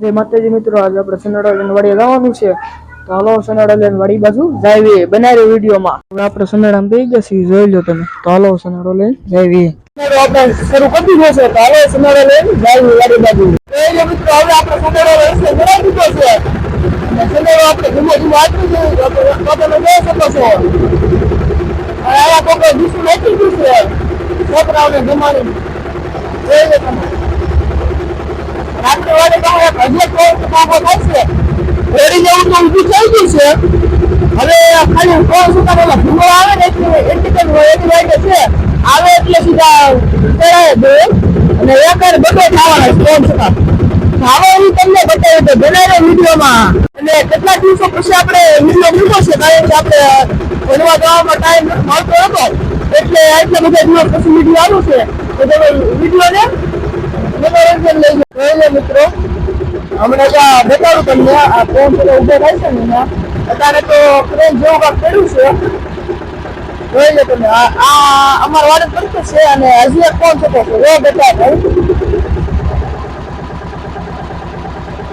જે માતાજી મિત્રો આજે આપણે સનાડા લઈને વાડીએ જવાનું છે તો હાલો સનાડા લઈને વાડી બાજુ જાવીએ બનાવી વિડીયોમાં હવે આપણે સનાડા બેસી ગયા છીએ જોઈ લો તમે તો હાલો સનાડો લઈને જાવીએ આપણે શરૂ કરી દીધો છે તો હાલો સનાડા લઈને જાવીએ વાડી બાજુ જોઈ લો મિત્રો હવે આપણે સનાડો લઈને બનાવી દીધો છે અને સનાડો આપણે ધીમે ધીમે આપી દઈએ તો તમે જોઈ શકો છો અને આયા કોક દીસું નાખી દીધું છે છોકરાઓને જમાડી જોઈ લો તમે રાત્રે વાડે હજી કોઈ કામો થાય છે રેડી જેવું તો ઊભું થઈ ગયું છે હવે ખાલી કોણ શું કરે ભૂગો આવે ને એટલી કઈ એની વાડે છે આવે એટલે સીધા ચડાય દે અને એકર બધો ખાવાના કોણ શું ભાવે હું તમને બતાવી દઉં બનાવ્યો વિડીયોમાં અને કેટલા દિવસો પછી આપણે વિડીયો મૂકો છે કારણ કે આપણે ભણવા જવામાં ટાઈમ મળતો હતો એટલે એટલા બધા દિવસ પછી વિડીયો આવ્યો છે તો તમે વિડીયો ને મનોરંજન લઈ જોઈ મિત્રો હમણાં ત્યાં બતાડું તમને આ ફોન પેલો ઉભો થાય છે ને અત્યારે તો ક્રેન જેવું કાંક કર્યું છે જોઈ લો તમે આ અમારો વાડે કરતો છે અને હજી એક ફોન થતો છે એ બેટા ભાઈ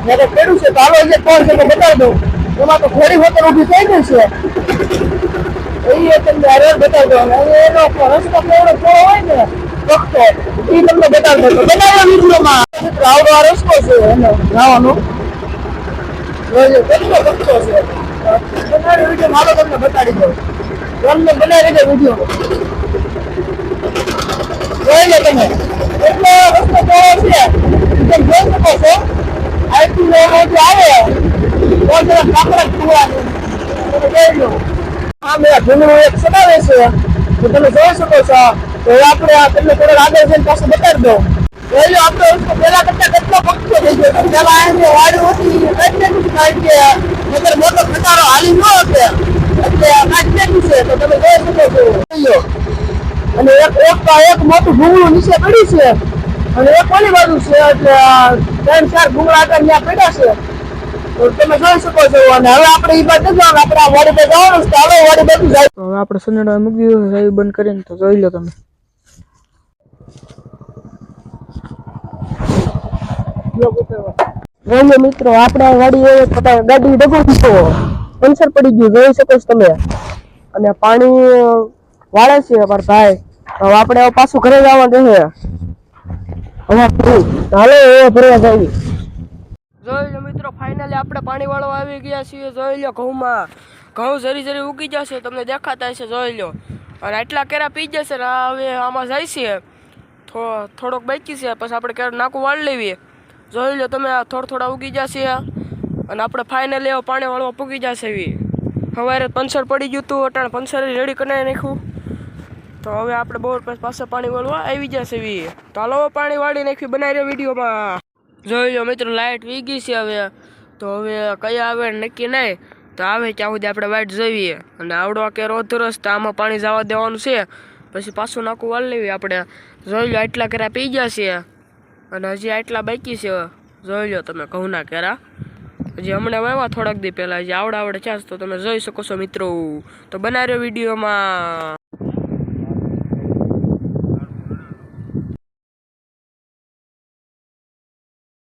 જયારે કર્યું છે તો હાલો જે ફોન છે બતાવી દઉં એમાં તો ઘોડી હોતર ઊભી થઈ ગઈ છે એ તમને હરેર બતાવી દઉં અને એનો રસ્તો કેવડો થોડો હોય ને વખતો એ તમને બતાવી દઉં બનાવ્યા વિડીયોમાં આવડો આ રસ્તો છે એનો જવાનો જોઈ કેટલો વખતો છે બનાવ્યો વિડીયો મારો તમને બતાડી દઉં તમને બનાવી દે વિડીયો જોઈ લો તમે એટલો રસ્તો કેવો છે તમે જોઈ શકો છો આઈટી લેવાનો જે આવે તો જરા કાપડા ખુવાને તમે જોઈ લો આ મેરા ભૂંગળું એક સડાવે છે તો તમે જોઈ શકો છો તો આપણે આ તમને થોડો આગળ જઈને પાસે બતાડી દઉં જોઈ લો આપણે પેલા કરતા કેટલો પક્ષો થઈ ગયો પેલા અહીંયા વાડી ઓછી કાઢી કારણ કે નગર મોટો ખટારો હાલી ન હશે એટલે કાઢી નાખ્યું છે તો તમે જોઈ શકો છો જોઈ લો અને એક મોટું ભૂંગળું નીચે પડ્યું છે અને એક ઓલી બાજુ છે એટલે 3-4 ભૂંગળા આગળ ત્યાં પડ્યા છે તો તમે જોઈ શકો છો અને હવે આપણે એ બાજુ જવાનું આપણે આ વાડી પર જવાનું છે ચાલો વાડી બાજુ જાય તો હવે આપણે સનેડા મૂકી દીધું છે બંધ કરીને તો જોઈ લો તમે જોઈ મિત્રો આપણે વાડી ગાડી ડગો દીધો પંચર પડી ગયું જોઈ શકો છો તમે અને પાણી વાળે છે અમારા ભાઈ હવે આપણે પાછું ઘરે જવા દે હવે હાલો એ ભરવા જઈએ જોઈ લો મિત્રો ફાઇનલી આપણે પાણી વાળવા આવી ગયા છીએ જોઈ લો ઘઉંમાં ઘઉં જરી જરી ઉગી જશે તમને દેખાતા હશે જોઈ લો અને આટલા કેરા પી જશે ને હવે આમાં જાય છે થોડોક બાકી છે પછી આપણે કેરા નાકું વાળી લેવીએ જોઈ લો તમે થોડા ઉગી જશે અને આપણે ફાઇનલી પાણી વાળવા પૂગી જશે એવી સવારે પંચર પડી ગયું હતું અટાણે પંચર રેડી કરી નાખ્યું તો હવે આપણે બોર પાસે પાણી વાળવા આવી જશે એવી તો હાલો પાણી વાળી નાખ્યું બનાવી રહ્યો વિડીયોમાં જોઈ લો મિત્રો લાઇટ વી ગઈ છે હવે તો હવે કયા આવે નક્કી નહીં તો આવે ત્યાં સુધી આપણે વાઇટ જોઈએ અને આવડો કે રોધરસ તો આમાં પાણી જવા દેવાનું છે પછી પાછું નાખું વાળી લેવી આપણે જોઈ લો આટલા કેરા પી ગયા છે અને હજી આટલા બાકી છે જોઈ લો તમે ઘઉંના કેરા હજી હમણાં વાવ્યા થોડાક દી પહેલાં હજી આવડે છે તો તમે જોઈ શકો છો મિત્રો તો બનાવી રહ્યો વિડીયોમાં